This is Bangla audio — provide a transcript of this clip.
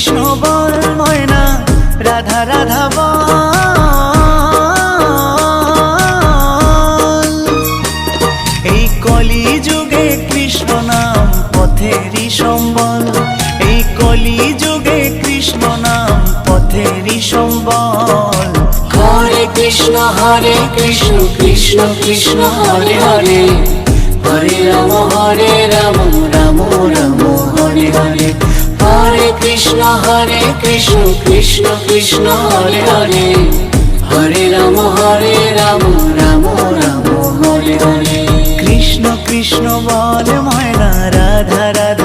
কৃষ্ণ বল ময়না, রাধা রাধা বল। এই কলি যুগে কৃষ্ণ নাম পথেরই সম্বল, এই কলি যুগে কৃষ্ণ নাম পথেরই সম্বল। হরে কৃষ্ণ কৃষ্ণ কৃষ্ণ হরে হরে, হরে রাম রাম রাম হরে হরে। হরে কৃষ্ণ কৃষ্ণ কৃষ্ণ হরে হরে, হরে রাম রাম রাম হরে হরে। কৃষ্ণ কৃষ্ণ বল ময়না, রাধা রাধা